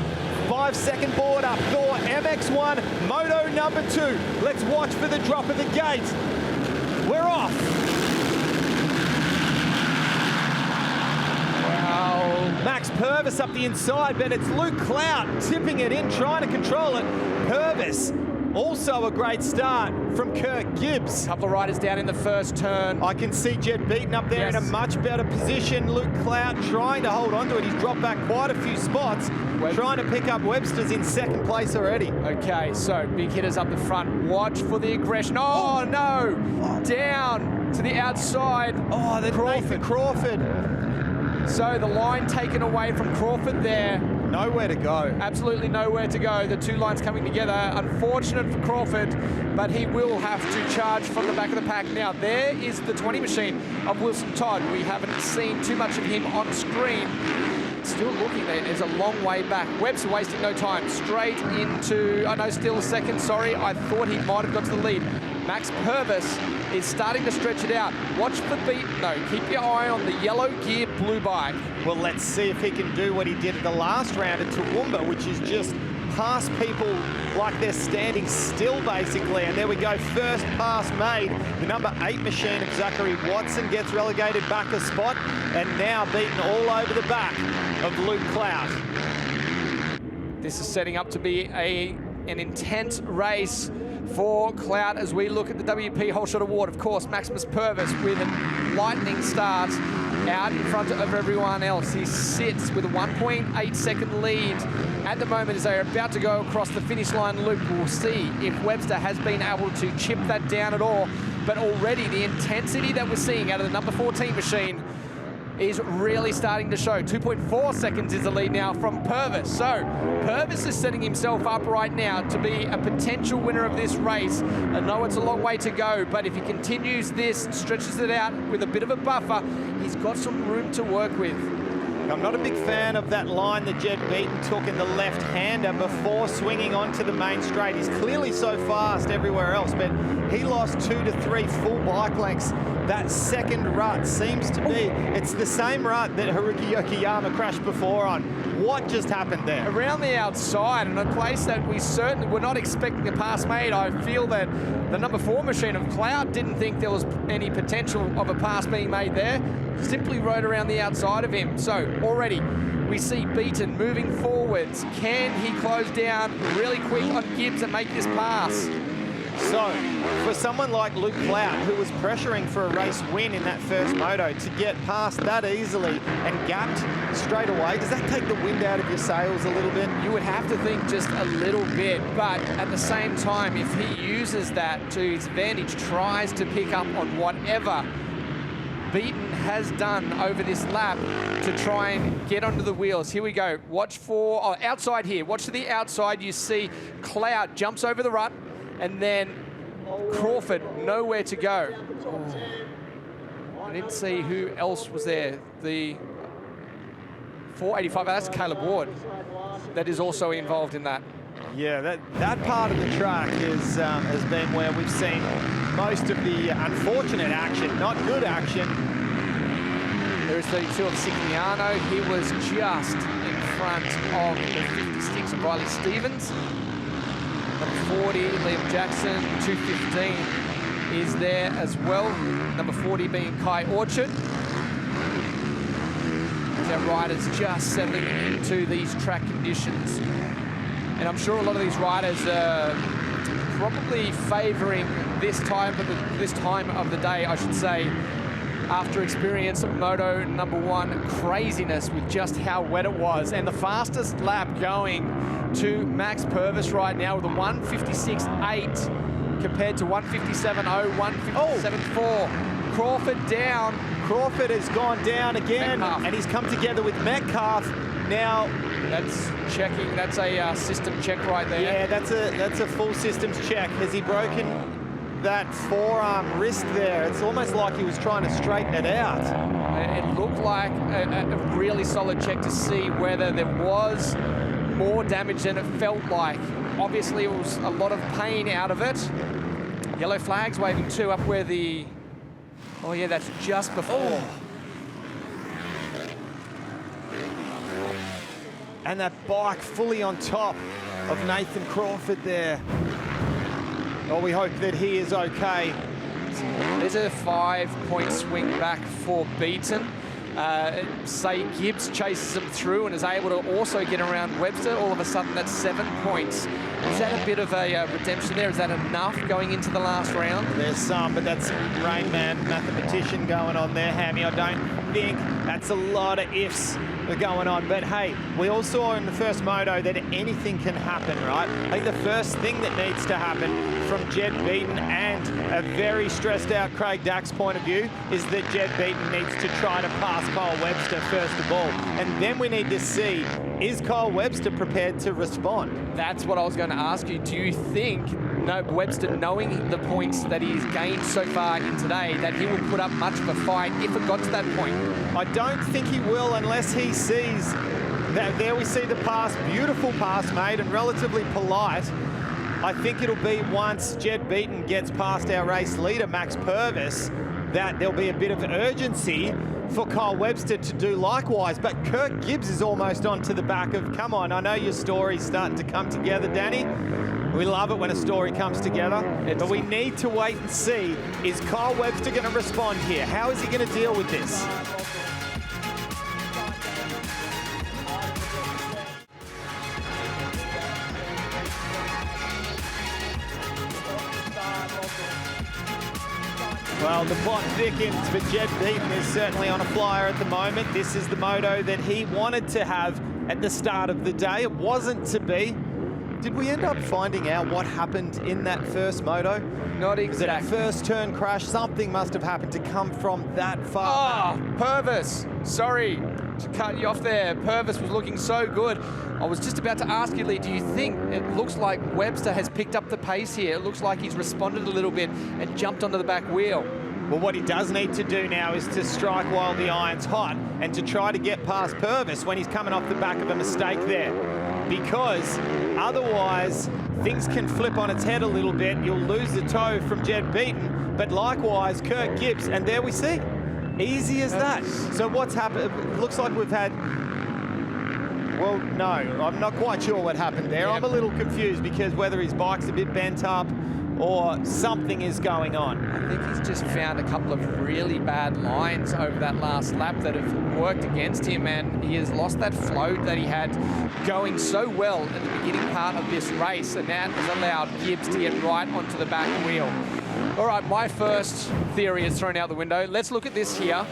Speaker 6: 5-second board up, Thor MX1, Moto number 2. Let's watch for the drop of the gate. We're off. Wow. Max Purvis up the inside, but it's Luke Clout tipping it in, trying to control it. Purvis, also a great start from Kirk Gibbs.
Speaker 2: Couple of riders down in the first turn.
Speaker 6: I can see Jed Beaton up there in a much better position. Luke Clout trying to hold on to it. He's dropped back quite a few spots, trying to pick up Webster's in second place already.
Speaker 2: Okay, so big hitters up the front. Watch for the aggression. Oh, no! Down to the outside.
Speaker 6: Oh, that's Nathan Crawford.
Speaker 2: So the line taken away from Crawford there.
Speaker 6: Nowhere to go.
Speaker 2: Absolutely nowhere to go. The 2 lines coming together. Unfortunate for Crawford, but he will have to charge from the back of the pack. Now, there is the 20 machine of Wilson Todd. We haven't seen too much of him on screen. Still looking there. There's a long way back. Webster wasting no time. Straight into, oh no, still a second. Sorry, I thought he might have got to the lead. Max Purvis is starting to stretch it out. Watch for Beaton, though. Keep your eye on the yellow gear blue bike.
Speaker 6: Well, let's see if he can do what he did at the last round at Toowoomba, which is just pass people like they're standing still, basically. And there we go, first pass made. The number 8 machine of Zachary Watson gets relegated back a spot, and now Beaton all over the back of Luke Clout.
Speaker 2: This is setting up to be an intense race for Clout as we look at the WP Whole Shot Award. Of course, Maximus Purvis with a lightning start out in front of everyone else. He sits with a 1.8 second lead at the moment as they are about to go across the finish line loop. We'll see if Webster has been able to chip that down at all. but already the intensity that we're seeing out of the number 14 machine is really starting to show. 2.4 seconds is the lead now from Purvis. So Purvis is setting himself up right now to be a potential winner of this race. I know it's a long way to go, but if he continues this, stretches it out with a bit of a buffer, he's got some room to work with.
Speaker 6: I'm not a big fan of that line that Jed Beaton took in the left-hander before swinging onto the main straight. He's clearly so fast everywhere else, but he lost 2 to 3 full bike lengths. That second rut seems to be, it's the same rut that Haruki Yokiyama crashed before on. What just happened there?
Speaker 2: Around the outside, and a place that we certainly were not expecting a pass made. I feel that the number 4 machine of Cloud didn't think there was any potential of a pass being made there. Simply rode around the outside of him. So already we see Beaton moving forwards. Can he close down really quick on Gibbs and make this pass?
Speaker 6: So, for someone like Luke Clout, who was pressuring for a race win in that first moto, to get past that easily and gapped straight away, does that take the wind out of your sails a little bit?
Speaker 2: You would have to think just a little bit, but at the same time, if he uses that to his advantage, tries to pick up on whatever Beaton has done over this lap to try and get onto the wheels. Here we go. Watch for, outside here. Watch to the outside. You see Clout jumps over the rut, and then Crawford nowhere to go. I didn't see who else was there. The 485, that's Caleb Ward that is also involved in that.
Speaker 6: Yeah, that part of the track is, has been where we've seen most of the unfortunate action, not good action.
Speaker 2: There's 32 of Sigliano. He was just in front of the 56 of Riley Stevens. Number 40, Liam Jackson. 215 is there as well. Number 40 being Kai Orchard. Our riders just settling into these track conditions. And I'm sure a lot of these riders are probably favouring this time of the day, I should say, after experience of Moto number 1 craziness with just how wet it was. And the fastest lap going to Max Purvis right now with a 156.8 compared to 157.0, 157.4. Crawford down. Crawford has gone down again, Metcalf. And he's come together with Metcalf. Now, that's checking. That's a system check right there. Yeah, that's a full systems check. Has he broken that forearm wrist there? It's almost like he was trying to straighten it out. It looked like a really solid check to see whether there was more damage than it felt like. Obviously, it was a lot of pain out of it. Yellow flags waving too up where the... Oh yeah, that's just before. Oh. And that bike fully on top of Nathan Crawford there. Well, we hope that he is okay. There's a 5-point swing back for Beaton. Say Gibbs chases him through and is able to also get around Webster. All of a sudden, that's 7 points. Is that a bit of a redemption there? Is that enough going into the last round? There's some, but that's Rain Man, mathematician going on there, Hammy. I don't think that's a lot of ifs going on. But hey, we all saw in the first moto that anything can happen, right? I think the first thing that needs to happen from Jed Beaton and a very stressed out Craig Dack's point of view is that Jed Beaton needs to try to pass Kyle Webster first of all. And then we need to see, is Kyle Webster prepared to respond? That's what I was going to ask you. Do you think Webster, knowing the points that he's gained so far in today, that he will put up much of a fight if it got to that point? I don't think he will unless he sees that there we see the pass, beautiful pass made and relatively polite. I think it'll be once Jed Beaton gets past our race leader, Max Purvis, that there'll be a bit of urgency for Kyle Webster to do likewise. But Kirk Gibbs is almost onto the back of, come on, I know your story's starting to come together, Danny. We love it when a story comes together, but we need to wait and see, is Kyle Webster going to respond here? How is he going to deal with this? Well, the plot thickens, but Jed Beaton is certainly on a flyer at the moment. This is the moto that he wanted to have at the start of the day. It wasn't to be.
Speaker 6: Did we end up finding out what happened in that first moto?
Speaker 2: Not
Speaker 6: Was it a
Speaker 2: exactly.
Speaker 6: first turn crash? Something must have happened to come from that far.
Speaker 2: Oh, Purvis. Sorry to cut you off there. Purvis was looking so good. I was just about to ask you, Lee, do you think it looks like Webster has picked up the pace here? It looks like he's responded a little bit and jumped onto the back wheel.
Speaker 6: Well, what he does need to do now is to strike while the iron's hot and to try to get past Purvis when he's coming off the back of a mistake there. Because otherwise, things can flip on its head a little bit. You'll lose the toe from Jed Beaton, but likewise, Kurt Gibbs, and there we see. Easy as that. So what's happened? It looks like we've had... Well, no, I'm not quite sure what happened there. I'm a little confused because whether his bike's a bit bent up or something is going on.
Speaker 2: I think he's just found a couple of really bad lines over that last lap that have worked against him, and he has lost that flow that he had going so well at the beginning part of this race, and that has allowed Gibbs to get right onto the back wheel. All right, my first theory is thrown out the window. Let's look at this here.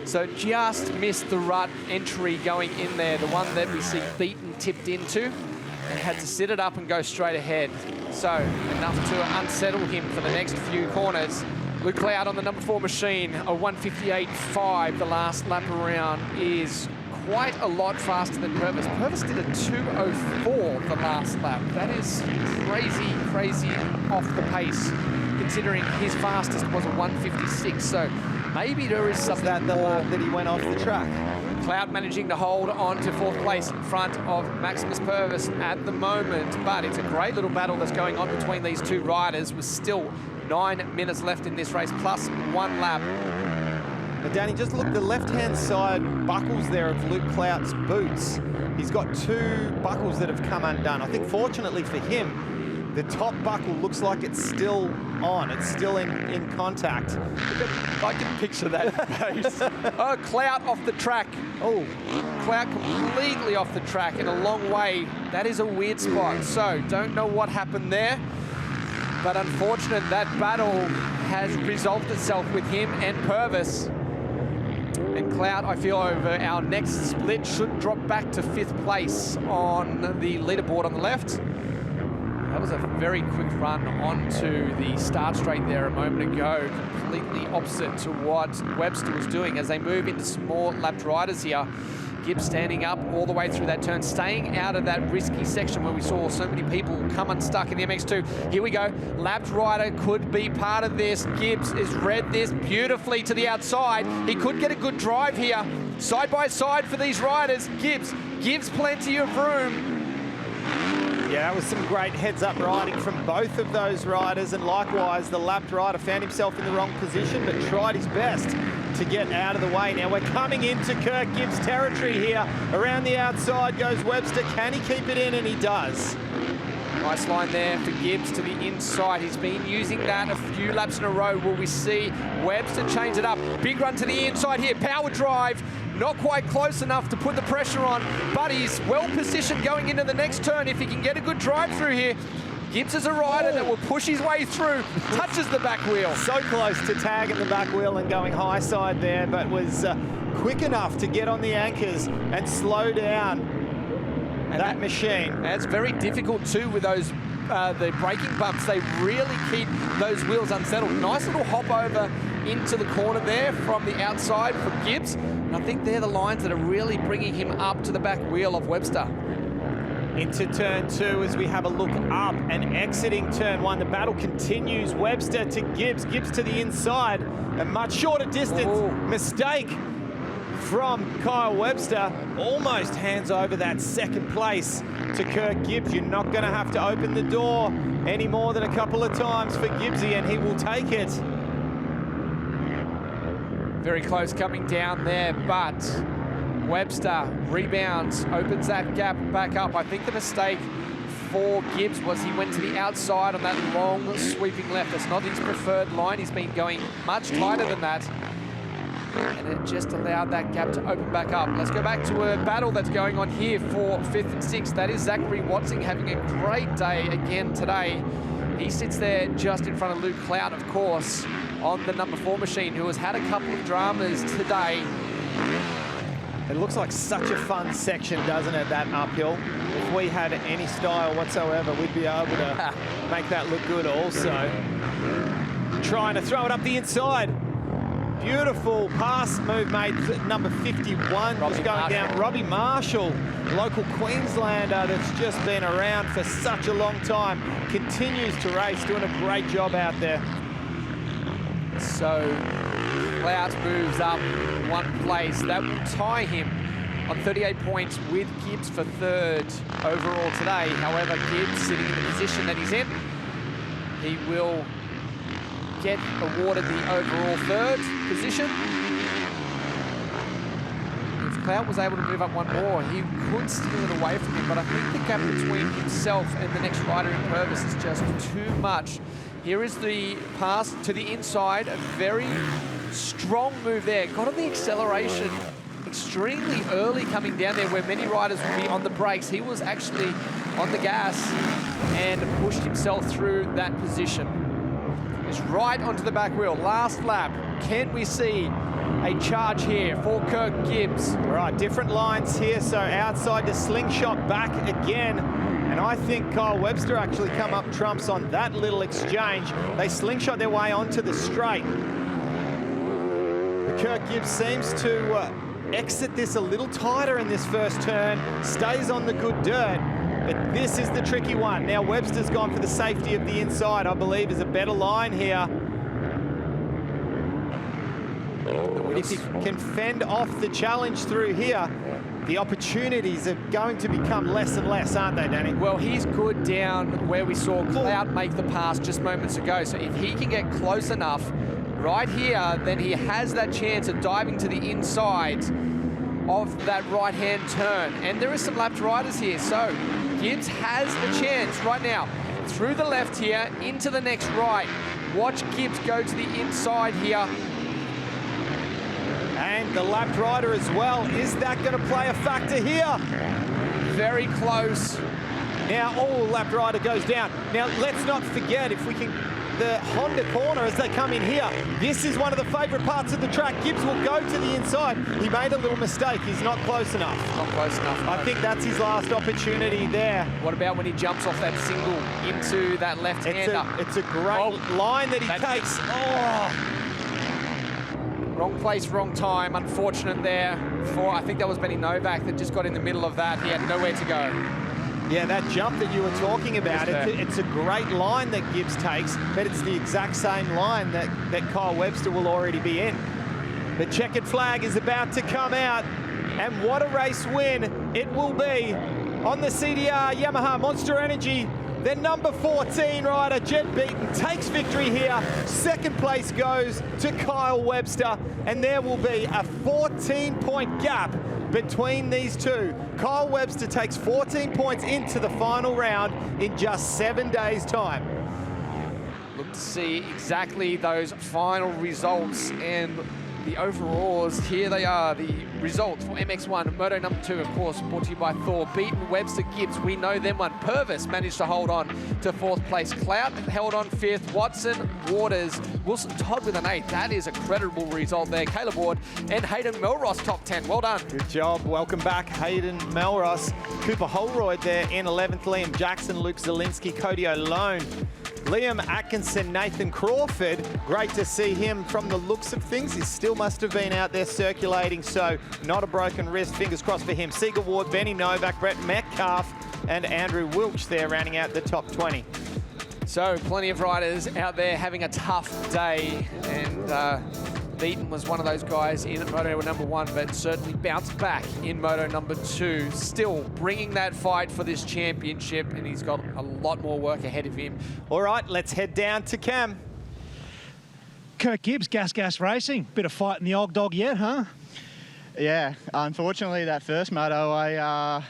Speaker 2: So just missed the rut entry going in there, the one that we see Beaton tipped into, and had to sit it up and go straight ahead. So enough to unsettle him for the next few corners. Luke Cloud on the number 4 machine, a 1:58.5 the last lap around, is quite a lot faster than Purvis. Purvis did a 2:04 the last lap. That is crazy, crazy off the pace, considering his fastest was a 1:56. So maybe there is something
Speaker 6: that the lap that he went off the track.
Speaker 2: Cloud managing to hold on to 4th place in front of Maximus Purvis at the moment, but it's a great little battle that's going on between these two riders with still 9 minutes left in this race, plus 1 lap.
Speaker 6: But Danny, just look, the left-hand side buckles there of Luke Clout's boots. He's got 2 buckles that have come undone. I think fortunately for him, the top buckle looks like it's still on. It's still in contact.
Speaker 2: I can picture that face. Oh, Clout off the track. Oh, Clout completely off the track in a long way. That is a weird spot. So don't know what happened there. But unfortunate, that battle has resolved itself with him and Purvis. And Clout, I feel, over our next split should drop back to 5th place on the leaderboard on the left. That was a very quick run onto the start straight there a moment ago, completely opposite to what Webster was doing as they move into some more lapped riders here. Gibbs standing up all the way through that turn, staying out of that risky section where we saw so many people come unstuck in the MX2. Here we go, lapped rider could be part of this. Gibbs has read this beautifully to the outside. He could get a good drive here, side by side for these riders. Gibbs gives plenty of room.
Speaker 6: Yeah, that was some great heads-up riding from both of those riders, and likewise, the lapped rider found himself in the wrong position, but tried his best to get out of the way. Now we're coming into Kurt Gibbs' territory here. Around the outside goes Webster. Can he keep it in? And he does.
Speaker 2: Nice line there for Gibbs to the inside. He's been using that a few laps in a row. Will we see Webster change it up? Big run to the inside here. Power drive. Not quite close enough to put the pressure on, but he's well positioned going into the next turn. If he can get a good drive through here, Gibbs is a rider that will push his way through, touches the back wheel.
Speaker 6: So close to tagging the back wheel and going high side there, but was quick enough to get on the anchors and slow down that machine.
Speaker 2: That's very difficult too with those the braking bumps. They really keep those wheels unsettled. Nice little hop over into the corner there from the outside for Gibbs. And I think they're the lines that are really bringing him up to the back wheel of Webster.
Speaker 6: Into turn 2 as we have a look up and exiting turn 1. The battle continues. Webster to Gibbs. Gibbs to the inside. A much shorter distance. Mistake from Kyle Webster. Almost hands over that 2nd place to Kurt Gibbs. You're not going to have to open the door any more than a couple of times for Gibbsy, and he will take it.
Speaker 2: Very close coming down there, but Webster rebounds, opens that gap back up. I think the mistake for Gibbs was he went to the outside on that long sweeping left. That's not his preferred line. He's been going much tighter than that. And it just allowed that gap to open back up. Let's go back to a battle that's going on here for 5th and 6th. That is Zachary Watson having a great day again today. He sits there just in front of Luke Clout, of course, on the number 4 machine, who has had a couple of dramas today.
Speaker 6: It looks like such a fun section, doesn't it, that uphill? If we had any style whatsoever, we'd be able to make that look good also. Trying to throw it up the inside. Beautiful pass move made, number 51, just going down. Robbie Marshall, local Queenslander that's just been around for such a long time, continues to race, doing a great job out there.
Speaker 2: So Clout moves up one place. That will tie him on 38 points with Gibbs for third overall today. However, Gibbs sitting in the position that he's in, he will get awarded the overall third position. If Clout was able to move up one more, he could steal it away from him, but I think the gap between himself and the next rider in Purvis is just too much. Here is the pass to the inside, a very strong move there. Got on the acceleration extremely early coming down there where many riders would be on the brakes. He was actually on the gas and pushed himself through that position. It's right onto the back wheel. Last lap. Can we see a charge here for Kirk Gibbs?
Speaker 6: All right, different lines here. So outside to slingshot back again. And I think Kyle Webster actually come up trumps on that little exchange. They slingshot their way onto the straight. But Kirk Gibbs seems to exit this a little tighter in this first turn, stays on the good dirt. But this is the tricky one. Now Webster's gone for the safety of the inside, I believe is a better line here. If he can fend off the challenge through here, the opportunities are going to become less and less, aren't they, Danny?
Speaker 2: Well, he's good down where we saw Clout make the pass just moments ago. So if he can get close enough right here, then he has that chance of diving to the inside of that right-hand turn. And there are some lapped riders here, so Gibbs has a chance right now. Through the left here, into the next right. Watch Gibbs go to the inside here.
Speaker 6: And the lapped rider as well. Is that going to play a factor here?
Speaker 2: Very close.
Speaker 6: Now, lapped rider goes down. Now, let's not forget, if we can, the Honda corner as they come in here. This is one of the favorite parts of the track. Gibbs will go to the inside. He made a little mistake. He's not close enough.
Speaker 2: Not close enough.
Speaker 6: I think that's his last opportunity there.
Speaker 2: What about when he jumps off that single into that left-hander?
Speaker 6: It's a great line that he takes. Oh!
Speaker 2: Wrong place, wrong time. Unfortunate there for, I think that was Benny Novak that just got in the middle of that. He had nowhere to go.
Speaker 6: Yeah, that jump that you were talking about, it's a great line that Gibbs takes, but it's the exact same line that Kyle Webster will already be in. The checkered flag is about to come out, and what a race win it will be on the CDR Yamaha Monster Energy. Then number 14 rider, Jed Beaton, takes victory here. Second place goes to Kyle Webster, and there will be a 14-point gap between these two. Kyle Webster takes 14 points into the final round in just 7 days' time.
Speaker 2: Look to see exactly those final results and the overalls. Here they are, the results for MX1, Moto number 2, of course, brought to you by Thor. Beaton, Webster, Gibbs, we know them one. Purvis managed to hold on to 4th place. Clout held on 5th. Watson, Waters, Wilson Todd with an 8th. That is a creditable result there. Caleb Ward and Hayden Melross top 10. Well done.
Speaker 6: Good job. Welcome back, Hayden Melross. Cooper Holroyd there in 11th. Liam Jackson, Luke Zielinski, Cody O'Lone. Liam Atkinson, Nathan Crawford, great to see him from the looks of things. He still must have been out there circulating, so not a broken wrist. Fingers crossed for him. Seeger Ward, Benny Novak, Brett Metcalf, and Andrew Wilkes there rounding out the top 20.
Speaker 2: So plenty of riders out there having a tough day, and Beaton was one of those guys in Moto number 1, but certainly bounced back in Moto number 2, still bringing that fight for this championship, and he's got a lot more work ahead of him.
Speaker 6: All right, let's head down to Cam.
Speaker 4: Kirk Gibbs, Gas Racing. Bit of fight in the old dog yet, huh?
Speaker 9: Yeah, unfortunately that first moto,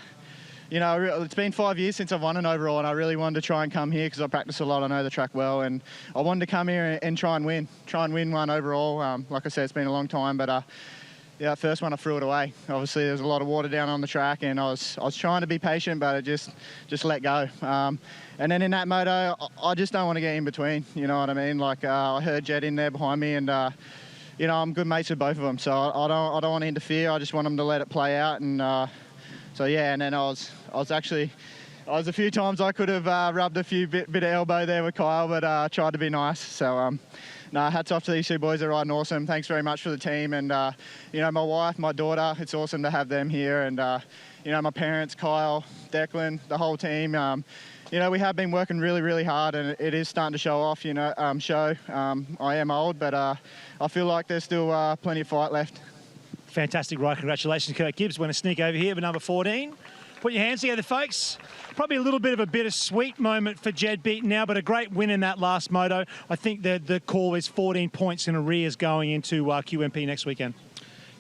Speaker 9: you know, it's been 5 years since I've won an overall, and I really wanted to try and come here because I practice a lot. I know the track well, and I wanted to come here and try and win one overall. Like I said, it's been a long time, but yeah, that first one I threw it away. Obviously, there's a lot of water down on the track, and I was trying to be patient, but it just let go. And then in that moto, I just don't want to get in between. You know what I mean? Like I heard Jed in there behind me, and you know, I'm good mates with both of them, so I don't want to interfere. I just want them to let it play out, and so yeah. And then I was a few times I could have rubbed a few bit of elbow there with Kyle, but tried to be nice. So no, hats off to these two boys. They're riding awesome. Thanks very much for the team, and you know, my wife, my daughter. It's awesome to have them here, and you know, my parents, Kyle, Declan, the whole team. You know, we have been working really, really hard, and it is starting to show off, you know, I am old, but I feel like there's still plenty of fight left.
Speaker 4: Fantastic ride. Congratulations, Kurt Gibbs. Want to sneak over here with number 14. Put your hands together, folks. Probably a little bit of a bittersweet moment for Jed Beaton now, but a great win in that last moto. I think the call is 14 points in arrears going into QMP next weekend.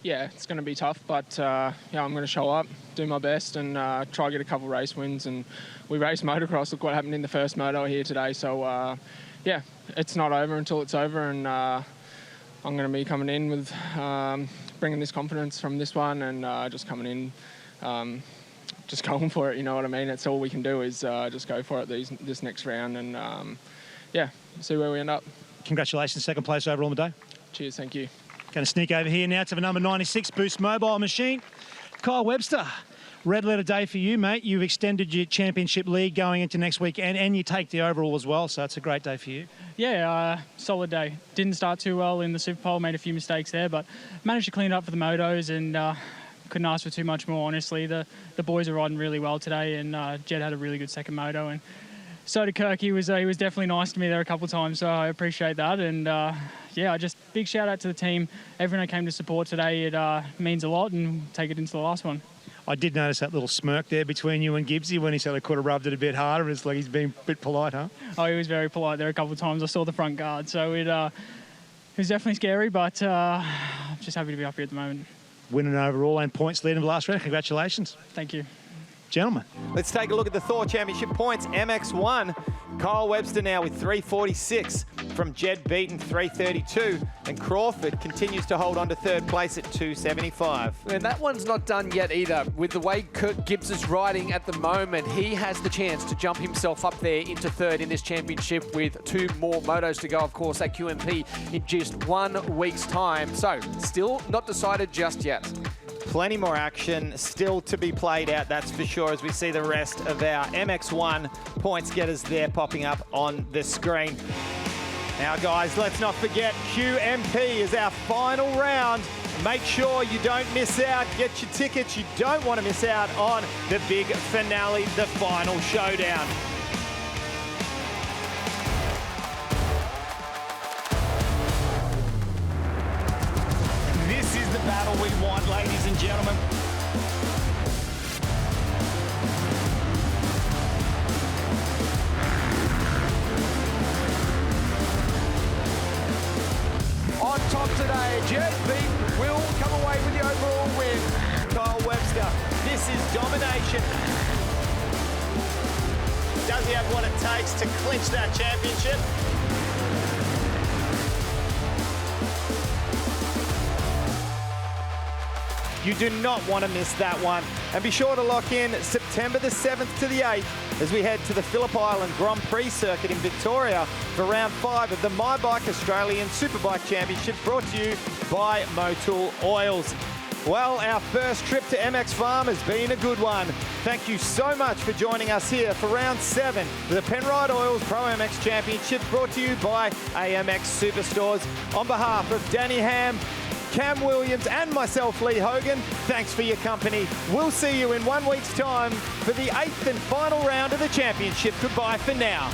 Speaker 5: Yeah, it's going to be tough, but yeah, I'm going to show up, do my best, and try to get a couple race wins. And we raced motocross. Look what happened in the first moto here today. So yeah, it's not over until it's over, and I'm going to be coming in with bringing this confidence from this one, and just coming in, just going for it. You know what I mean? It's all we can do is just go for it this next round, and yeah, see where we end up.
Speaker 4: Congratulations, second place overall on the day.
Speaker 5: Cheers, thank you.
Speaker 4: Going to sneak over here now to the number 96 Boost Mobile machine. Kyle Webster, red letter day for you, mate. You've extended your championship lead going into next week, and you take the overall as well, so it's a great day for you.
Speaker 7: Yeah, solid day. Didn't start too well in the Superpole, made a few mistakes there, but managed to clean it up for the motos, and couldn't ask for too much more, honestly. The boys are riding really well today, and Jed had a really good second moto, and so did Kirk. He was definitely nice to me there a couple of times, so I appreciate that. And yeah, just big shout out to the team. Everyone who came to support today, it means a lot, and take it into the last one.
Speaker 4: I did notice that little smirk there between you and Gibbsy when he said I could have rubbed it a bit harder. It's like he's been a bit polite, huh?
Speaker 7: Oh, he was very polite there a couple of times. I saw the front guard, so it was definitely scary, but I'm just happy to be up here at the moment.
Speaker 4: Winning overall and points leading the last round. Congratulations.
Speaker 7: Thank you.
Speaker 4: Gentlemen.
Speaker 6: Let's take a look at the Thor Championship points. MX1, Kyle Webster now with 346 from Jed Beaton, 332. And Crawford continues to hold on to third place at 275.
Speaker 2: And that one's not done yet either. With the way Kurt Gibbs is riding at the moment, he has the chance to jump himself up there into third in this championship with 2 more motos to go, of course, at QMP in just 1 week's time. So, still not decided just yet.
Speaker 6: Plenty more action still to be played out, that's for sure, as we see the rest of our MX1 points getters there popping up on the screen. Now, guys, let's not forget QMP is our final round. Make sure you don't miss out. Get your tickets. You don't want to miss out on the big finale, the final showdown. This is the battle we want, ladies and gentlemen.
Speaker 2: On top today, Jed Beaton will come away with the overall win.
Speaker 6: Kyle Webster, this is domination. Does he have what it takes to clinch that championship? You do not want to miss that one. And be sure to lock in September the 7th to the 8th as we head to the Phillip Island Grand Prix circuit in Victoria for round 5 of the My Bike Australian Superbike Championship, brought to you by Moto Oils. Well, our first trip to MX Farm has been a good one. Thank you so much for joining us here for round 7 of the Penrite Oils ProMX Championship, brought to you by AMX Superstores. On behalf of Danny Ham, Cam Williams and myself, Lee Hogan, thanks for your company. We'll see you in 1 week's time for the 8th and final round of the championship. Goodbye for now.